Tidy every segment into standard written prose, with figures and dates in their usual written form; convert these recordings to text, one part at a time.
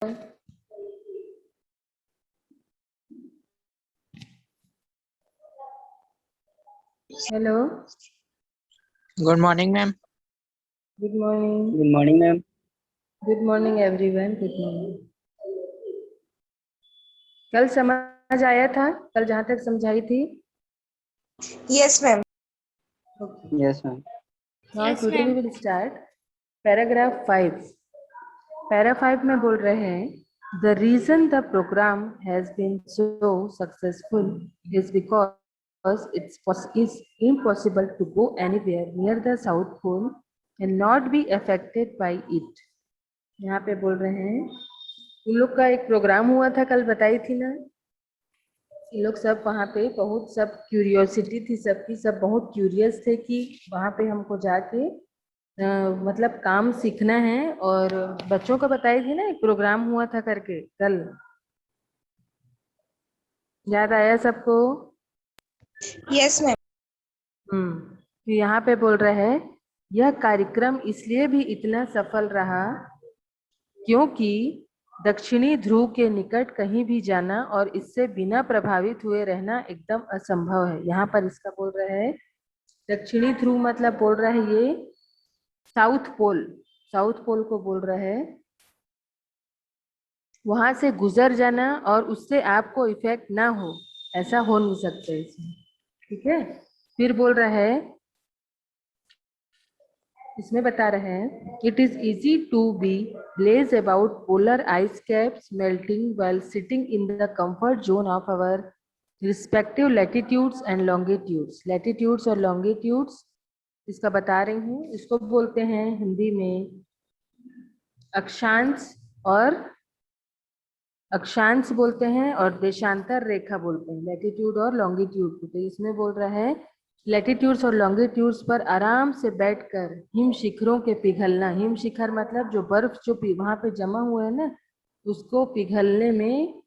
Hello, good morning ma'am. Good morning. Good morning ma'am. Good morning everyone. Good morning. कल समझ आया था, कल जहाँ तक समझाई थी? Yes, ma'am. Okay. Yes ma'am. Now Yes, today we ma'am. will start paragraph 5. Para 5 में बोल रहे हैं, the reason the program has been so successful is because it's impossible to go anywhere near the South Pole and not be affected by it. यहाँ पे बोल रहे हैं, इन लोग का एक प्रोग्राम हुआ था, कल बताई थी ना। इन लोग सब वहाँ पे बहुत सब क्यूरियोसिटी थी सबकी, सब बहुत क्यूरियस थे कि वहाँ पे हमको जाके मतलब काम सीखना है। और बच्चों को बताई थी ना, एक प्रोग्राम हुआ था करके कल, याद आया सबको? Yes, ma'am. तो यहाँ पे बोल रहे हैं, यह कार्यक्रम इसलिए भी इतना सफल रहा क्योंकि दक्षिणी ध्रुव के निकट कहीं भी जाना और इससे बिना प्रभावित हुए रहना एकदम असंभव है। यहाँ पर इसका बोल रहे हैं, दक्षिणी ध्रुव मतलब बोल रहे हैं ये साउथ पोल, साउथ पोल को बोल रहे हैं। वहां से गुजर जाना और उससे आपको इफेक्ट ना हो, ऐसा हो नहीं सकता इसमें। ठीक है, फिर बोल रहे हैं, इसमें बता रहे हैं, it is easy to be blase about polar ice caps melting while sitting in the comfort zone of our respective latitudes and longitudes. Latitudes और लॉन्गिट्यूड्स इसका बता रही हूँ, इसको बोलते हैं हिंदी में अक्षांश, और अक्षांश बोलते हैं और देशांतर रेखा बोलते हैं, लैटिट्यूड और लॉन्गिट्यूड को। तो इसमें बोल रहा है, लैटिट्यूड्स और लॉन्गिट्यूड्स पर आराम से बैठकर हिम शिखरों के पिघलना। हिम शिखर मतलब जो बर्फ जो वहां पे जमा हुआ है ना, उसको पिघलने में,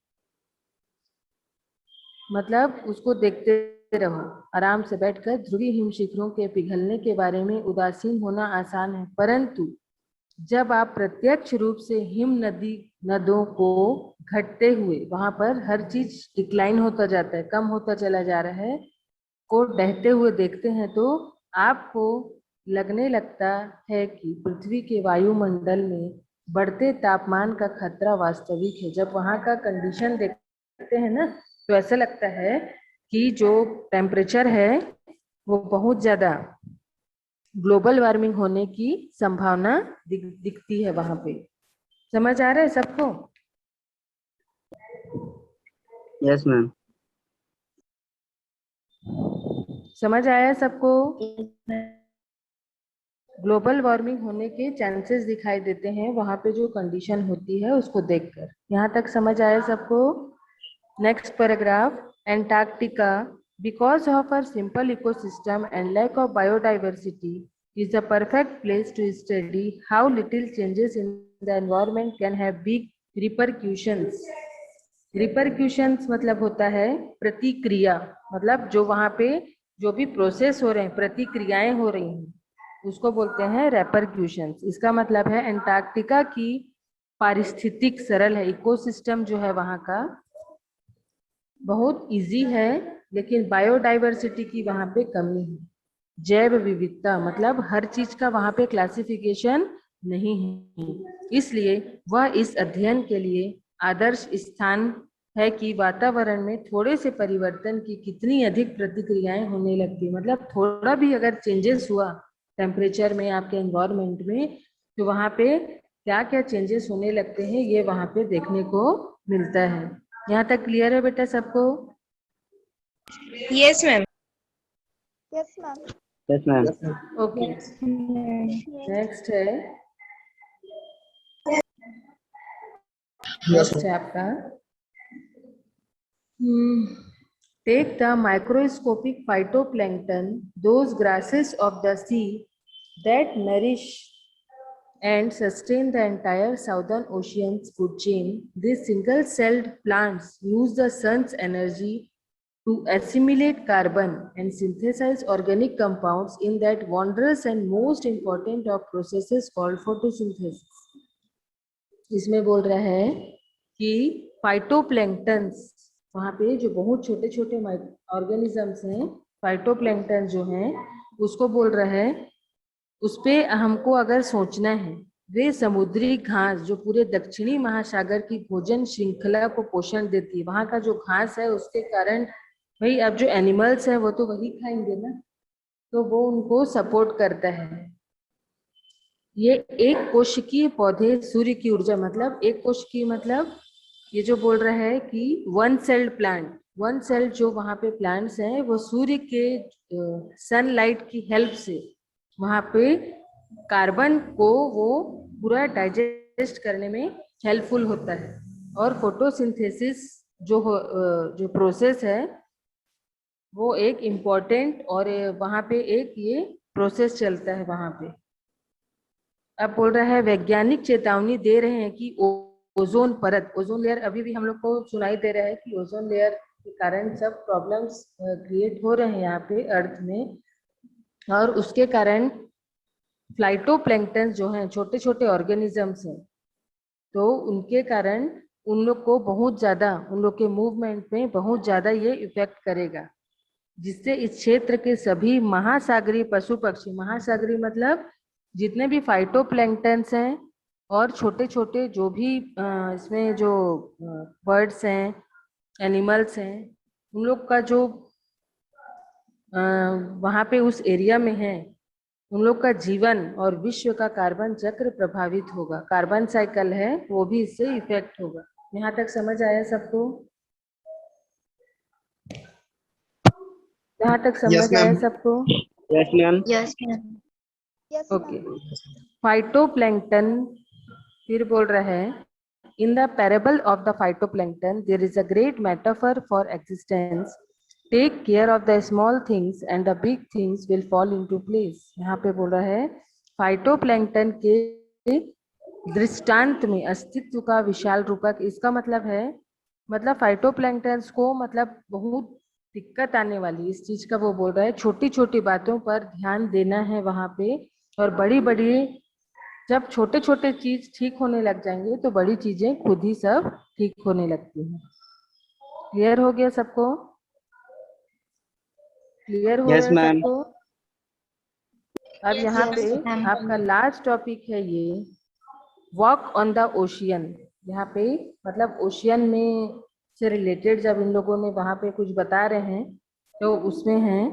मतलब उसको देखते रहो। आराम से बैठकर ध्रुवीय हिम शिखरों के पिघलने के बारे में उदासीन होना आसान है, परंतु जब आप प्रत्यक्ष रूप से हिम नदों को घटते हुए, वहां पर हर चीज डिक्लाइन होता जाता है, कम होता चला जा रहा है, को बहते हुए देखते हैं, तो आपको लगने लगता है कि पृथ्वी के वायुमंडल में बढ़ते तापमान का खतरा वास्तविक है। जब वहां का कंडीशन देखते हैं ना, तो ऐसा लगता है कि जो टेम्परेचर है वो बहुत ज्यादा ग्लोबल वार्मिंग होने की संभावना दिखती है वहां पे। समझ आ रहा है सबको? Yes ma'am. समझ आया सबको? ग्लोबल वार्मिंग होने के चांसेस दिखाई देते हैं वहां पे जो कंडीशन होती है उसको देखकर। यहाँ तक समझ आया सबको? Next paragraph, Antarctica because of uh simple ecosystem and lack of biodiversity is a perfect place to study how little changes in the environment can have big repercussions. Repercussions मतलब होता है प्रतिक्रिया, मतलब जो वहां पे जो भी प्रोसेस हो रहे हैं, प्रतिक्रियाएं हो रही हैं, उसको बोलते हैं रेपरक्यूशंस। इसका मतलब है एंटार्क्टिका की पारिस्थितिक सरल है, इकोसिस्टम जो है वहां का बहुत इजी है, लेकिन बायोडाइवर्सिटी की वहां पे कमी है। जैव विविधता मतलब हर चीज का वहां पे क्लासिफिकेशन नहीं है, इसलिए वह इस अध्ययन के लिए आदर्श स्थान है कि वातावरण में थोड़े से परिवर्तन की कितनी अधिक प्रतिक्रियाएं होने लगती। मतलब थोड़ा भी अगर चेंजेस हुआ टेम्परेचर में, आपके एनवायरमेंट में, तो वहां पे क्या क्या चेंजेस होने लगते हैं, ये वहां पे देखने को मिलता है। यहाँ तक क्लियर है बेटा सबको? Yes, ma'am. Yes, ma'am. Yes ma'am. Okay, next है आपका, take the microscopic phytoplankton, those grasses of the sea that nourish and sustain the entire southern ocean's food chain. These single-celled plants use the sun's energy to assimilate carbon and synthesize organic compounds in that wondrous and most important of processes called photosynthesis. इसमें बोल रहा है कि phytoplanktons, वहाँ पे जो बहुत छोटे छोटे ऑर्गेनिजम्स हैं, फाइटोप्लैंक्टन जो हैं, उसको बोल रहा है, उस पे हमको अगर सोचना है, वे समुद्री घास जो पूरे दक्षिणी महासागर की भोजन श्रृंखला को पोषण देती है, वहाँ का जो घास है उसके कारण भाई अब जो एनिमल्स है वो तो वही खाएंगे ना, तो वो उनको सपोर्ट करता है। ये एक कोशिकीय पौधे सूर्य की ऊर्जा, मतलब एक कोशिकीय मतलब ये जो बोल रहा है कि one sailed plant, one sailed जो वहाँ पे प्लांट्स हैं वो सूर्य के सनलाइट की हेल्प से वहाँ पे कार्बन को वो पूरा डाइजेस्ट करने में हेल्पफुल होता है। और फोटोसिंथेसिस जो प्रोसेस है वो एक इम्पॉर्टेंट, और वहाँ पे एक ये प्रोसेस चलता है वहाँ पे। अब बोल रहा है वैज्ञानिक चेतावनी दे रहे हैं कि ओजोन परत, ओजोन लेयर, अभी भी हम लोग को सुनाई दे रहा है कि ओजोन लेयर के कारण सब प्रॉब्लम्स क्रिएट हो रहे हैं यहाँ पे अर्थ में, और उसके कारण फ्लाइटोप्लैंक्टन जो हैं, छोटे छोटे ऑर्गेनिजम्स हैं, तो उनके कारण उन लोग को बहुत ज़्यादा, उन लोग के मूवमेंट में बहुत ज़्यादा ये इफेक्ट करेगा, जिससे इस क्षेत्र के सभी महासागरीय पशु पक्षी, महासागरीय मतलब जितने भी फाइटोप्लैंक्टन्स हैं और छोटे छोटे जो भी इसमें जो बर्ड्स हैं, एनिमल्स हैं, उन लोग का जो वहाँ पे उस एरिया में है, उन लोग का जीवन और विश्व का कार्बन चक्र प्रभावित होगा। कार्बन साइकिल है वो भी इससे इफेक्ट होगा। यहाँ तक समझ आया सबको? यहाँ तक समझ आया सबको? Yes, ma'am. Yes, ma'am. Yes, okay. ma'am. Phytoplankton फिर बोल रहा है, in the parable of the phytoplankton there is a great metaphor for existence, take care of the small things and the big things will fall into place. यहाँ पे बोल रहा है phytoplankton के दृष्टांत में अस्तित्व का विशाल रूपक, इसका मतलब है, मतलब फाइटोप्लैंक्टन्स को मतलब बहुत दिक्कत आने वाली इस चीज का वो बोल रहा है, छोटी छोटी बातों पर ध्यान देना है वहां पे, और बड़ी बड़ी, जब छोटे छोटे चीज ठीक होने लग जाएंगे तो बड़ी चीजें खुद ही सब ठीक होने लगती हैं। क्लियर हो गया सबको? क्लियर हो Yes, गया ma'am. सबको? अब यहाँ Yes, पे ma'am. आपका लास्ट टॉपिक है ये वॉक ऑन द ओशियन। यहाँ पे मतलब ओशियन में से रिलेटेड जब इन लोगों ने वहाँ पे कुछ बता रहे हैं, तो उसमें है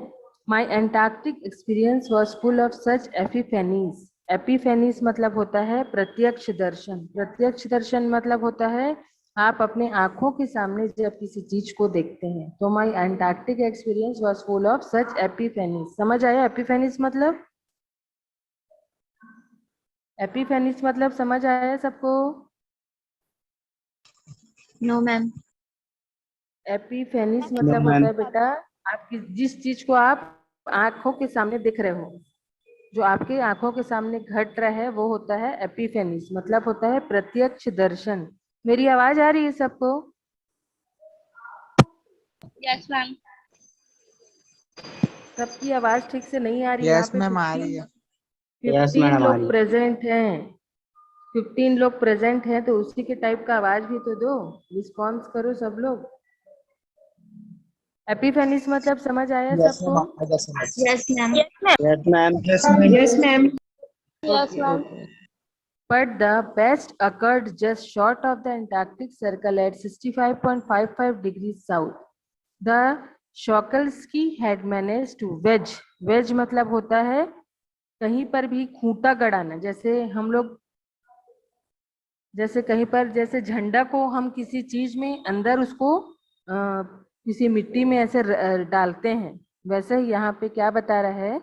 my Antarctic experience was full of such epiphanies. Epiphanies मतलब होता है प्रत्यक्ष दर्शन। प्रत्यक्ष दर्शन मतलब होता है आप अपने आंखों के सामने जब किसी चीज को देखते हैं, तो my Antarctic experience was full of such epiphanies. समझ आया एपिफेनीज मतलब? एपिफेनीज मतलब समझ आया सबको? No, ma'am. एपिफेनीस No, मतलब होता ma'am. है बेटा, आप जिस चीज को आप आंखों के सामने दिख रहे हो, जो आपके आंखों के सामने घट रहा है, वो होता है एपिफेनीस, मतलब होता है प्रत्यक्ष दर्शन। मेरी आवाज आ रही है सबको? Yes, ma'am. सबकी आवाज ठीक से नहीं आ रही। यहाँ यस पे मैम आ रही है। Yes, 15 madam. लोग प्रेजेंट हैं, 15 लोग प्रेजेंट हैं, तो उसी के टाइप का आवाज भी तो दो, रिस्पॉन्स करो सब लोग। एपिफेनीस मतलब समझ आया यस सबको? मैम आ गया समझ। Yes, ma'am. Yes, ma'am. Yes ma'am. Yes, ma'am. Yes, Okay, ma'am. okay. But the best occurred just short of the Antarctic Circle at 65.55 degrees south. The Shokelsky had managed to wedge. Wedge मतलब होता है कहीं पर भी खूंटा गड़ाना, जैसे हम लोग, जैसे कहीं पर, जैसे झंडा को हम किसी चीज में अंदर उसको किसी मिट्टी में ऐसे डालते हैं, वैसे ही यहाँ पे क्या बता रहा है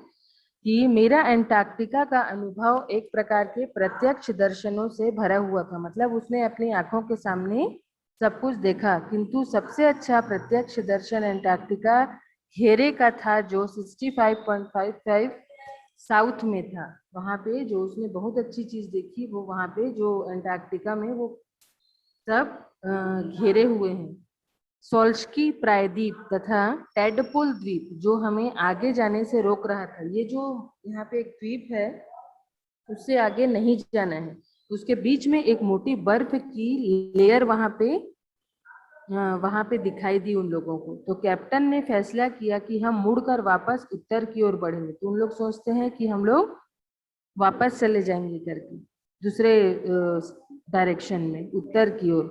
कि मेरा एंटार्क्टिका का अनुभव एक प्रकार के प्रत्यक्ष दर्शनों से भरा हुआ था। मतलब उसने अपनी आंखों के सामने सब कुछ देखा, किंतु सबसे अच्छा प्रत्यक्ष दर्शन एंटार्क्टिका घेरे का था, जो 65.55 साउथ में था। वहां पे जो उसने बहुत अच्छी चीज देखी, वो वहां पे जो एंटार्क्टिका में वो सब घेरे हुए हैं। सोल्स्की प्रायद्वीप तथा टेडपोल द्वीप जो हमें आगे जाने से रोक रहा था, ये जो यहाँ पे एक द्वीप है उससे आगे नहीं जाना है, उसके बीच में एक मोटी बर्फ की लेयर वहां पे दिखाई दी उन लोगों को। तो कैप्टन ने फैसला किया कि हम मुड़कर वापस उत्तर की ओर बढ़ेंगे। तो उन लोग सोचते हैं कि हम लोग वापस चले जाएंगे करके दूसरे डायरेक्शन में, उत्तर की ओर।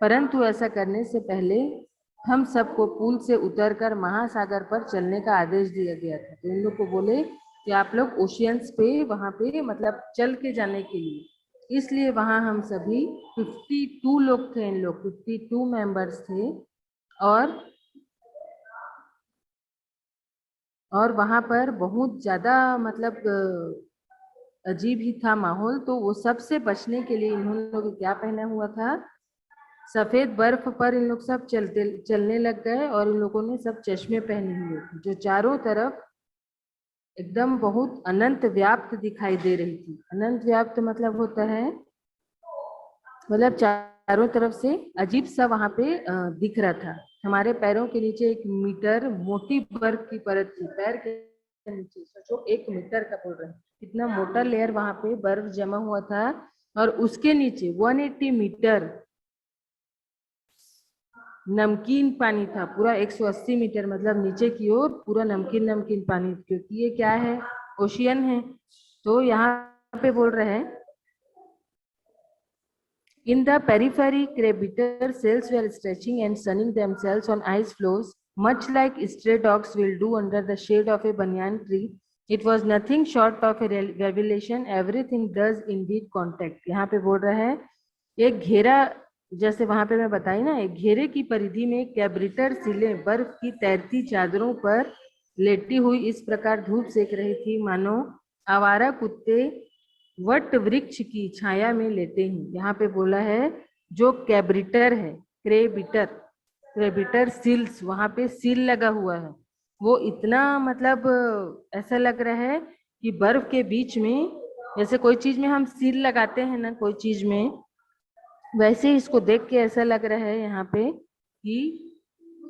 परंतु ऐसा करने से पहले हम सबको पुल से उतरकर महासागर पर चलने का आदेश दिया गया था। तो इन लोग को बोले कि आप लोग ओशियंस पे वहां पे मतलब चल के जाने के लिए, इसलिए वहां हम सभी 52 लोग थे, इन लोग 52 मेंबर्स थे। और वहां पर बहुत ज्यादा मतलब अजीब ही था माहौल। तो वो सबसे बचने के लिए इन्होंने लोग क्या पहना हुआ था, सफेद बर्फ पर इन लोग सब चलने लग गए। और इन लोगों ने सब चश्मे पहने हुए थे जो चारों तरफ एकदम बहुत अनंत व्याप्त दिखाई दे रही थी। अनंत व्याप्त मतलब होता है मतलब चारों तरफ से अजीब सा वहां पे दिख रहा था। हमारे पैरों के नीचे 1 मीटर मोटी बर्फ की परत थी। पैर के नीचे सोचो 1 मीटर का बोल रहे हैं, इतना मोटा लेयर वहां पे बर्फ जमा हुआ था। और उसके नीचे 180 मीटर नमकीन पानी था, पूरा 180 मीटर मतलब नीचे की ओर पूरा नमकीन नमकीन पानी, क्योंकि ये क्या है, ओशियन है। तो यहाँ पे बोल रहे हैं in the periphery creviter cells were stretching and sunning themselves on ice floes much like stray dogs will do under the shade of a banyan tree. It was nothing short of a revelation, everything does indeed contact. यहाँ पे बोल रहा है एक घेरा, जैसे वहां पे मैं बताई ना, एक घेरे की परिधि में कैब्रिटर सिलें बर्फ की तैरती चादरों पर लेटी हुई इस प्रकार धूप सेक रही थी मानो आवारा कुत्ते वट वृक्ष की छाया में लेटे हैं। यहाँ पे बोला है जो कैब्रिटर है, क्रेबिटर सील्स, वहां पे सील लगा हुआ है, वो इतना मतलब ऐसा लग रहा है कि बर्फ के बीच में, जैसे कोई चीज में हम सील लगाते हैं ना कोई चीज में, वैसे इसको देख के ऐसा लग रहा है यहाँ पे कि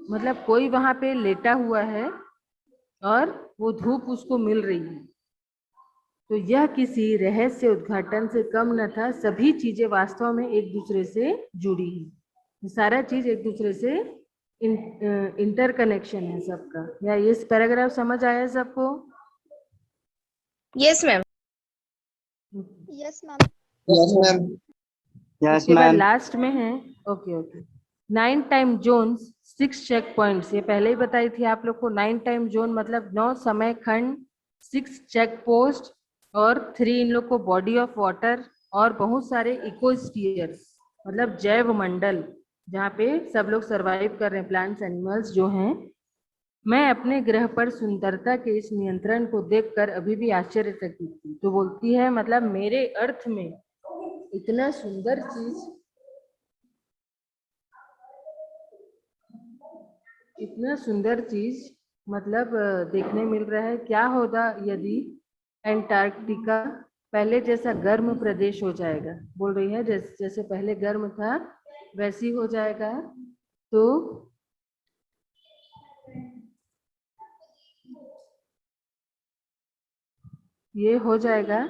मतलब कोई वहां पे लेटा हुआ है और वो धूप उसको मिल रही है। तो यह किसी रहस्य उद्घाटन से कम न था, सभी चीजें वास्तव में एक दूसरे से जुड़ी हैं। सारा चीज एक दूसरे से इंटरकनेक्शन है सबका। या ये पैराग्राफ समझ आया सबको? Yes, ma'am. Yes, ma'am. Yes, ma'am. Yes, उसके बाद ma'am. लास्ट में है okay 9 time zones 6 check points, ये पहले ही बताई थी आप लोग को। 9 टाइम जोन मतलब 9 समय खंड, 6 चेक पोस्ट और 3 इन लोग को बॉडी ऑफ वाटर और बहुत सारे इकोस्फीयर्स मतलब जैव मंडल जहाँ पे सब लोग सरवाइव कर रहे हैं, प्लांट्स एनिमल्स जो हैं। मैं अपने ग्रह पर सुंदरता के इस नियंत्रण को देखकर अभी भी आश्चर्यचकित थी। तो बोलती है मतलब मेरे अर्थ में इतना सुंदर चीज, इतना सुंदर चीज मतलब देखने मिल रहा है। क्या होगा यदि एंटार्क्टिका पहले जैसा गर्म प्रदेश हो जाएगा, बोल रही है जैसे पहले गर्म था वैसी हो जाएगा तो ये हो जाएगा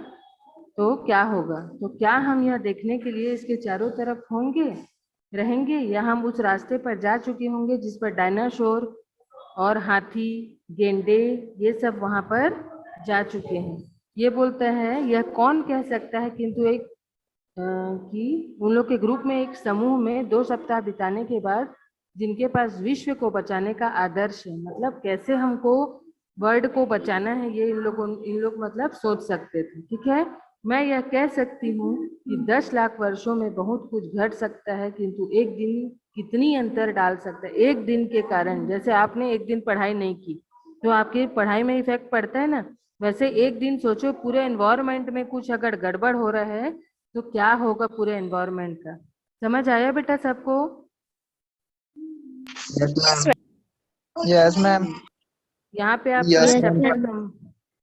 तो क्या होगा। तो क्या हम यह देखने के लिए इसके चारों तरफ होंगे, रहेंगे, या हम उस रास्ते पर जा चुके होंगे जिस पर डायनासोर और हाथी, गेंडे ये सब वहां पर जा चुके हैं। ये बोलता है यह कौन कह सकता है, किंतु एक कि उन लोग के ग्रुप में एक समूह में 2 सप्ताह बिताने के बाद जिनके पास विश्व को बचाने का आदर्श है, मतलब कैसे हमको वर्ल्ड को बचाना है, ये इन लोग मतलब सोच सकते थे। ठीक है, मैं यह कह सकती हूँ कि 10 लाख वर्षों में बहुत कुछ घट सकता है, किंतु एक दिन कितनी अंतर डाल सकता है। एक दिन के कारण, जैसे आपने एक दिन पढ़ाई नहीं की तो आपकी पढ़ाई में इफेक्ट पड़ता है ना, वैसे एक दिन सोचो पूरे एनवायरमेंट में कुछ अगर गड़बड़ हो रहा है तो क्या होगा पूरे एनवायरमेंट का। समझ आया बेटा सबको? Yes, ma'am. Yes, ma'am. यहाँ पे Yes, आपका ma'am.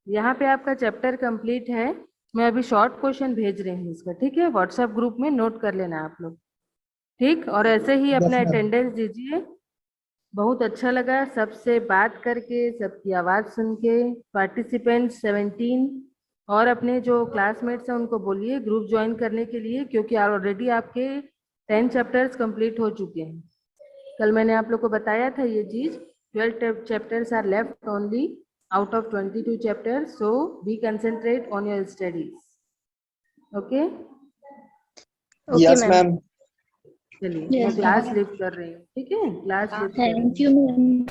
यहाँ पे आपका चैप्टर कंप्लीट है। मैं अभी शॉर्ट क्वेश्चन भेज रही हूँ इसका, ठीक है, व्हाट्सएप ग्रुप में नोट कर लेना आप लोग, ठीक। और ऐसे ही अपना Yes, ma'am. अटेंडेंस दीजिए। बहुत अच्छा लगा सबसे बात करके, सबकी आवाज सुन के। पार्टिसिपेंट 17, और अपने जो क्लासमेट्स हैं उनको बोलिए ग्रुप ज्वाइन करने के लिए, क्योंकि ऑलरेडी आपके 10 चैप्टर्स कंप्लीट हो चुके हैं। कल मैंने आप लोग को बताया था ये चीज। 12 chapters are left only out of 22 chapters, so be concentrate on your studies. Okay? Yes, ma'am. चलिए, Yes, मैं क्लास ma'am. लीव कर रही हूँ, ठीक है? क्लास लीव कर रही Thank you, ma'am. हूँ।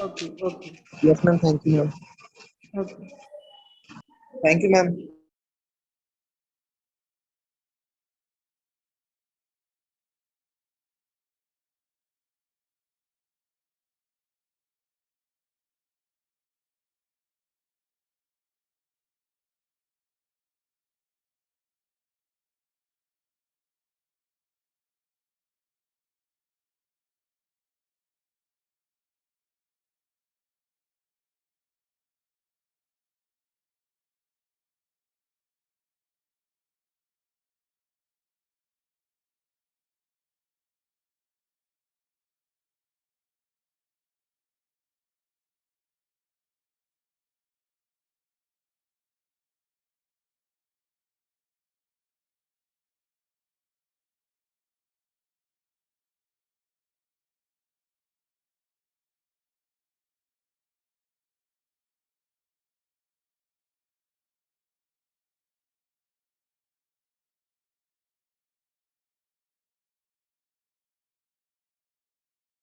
Okay okay Yes, ma'am. Thank you, ma'am. Okay. Thank you, ma'am.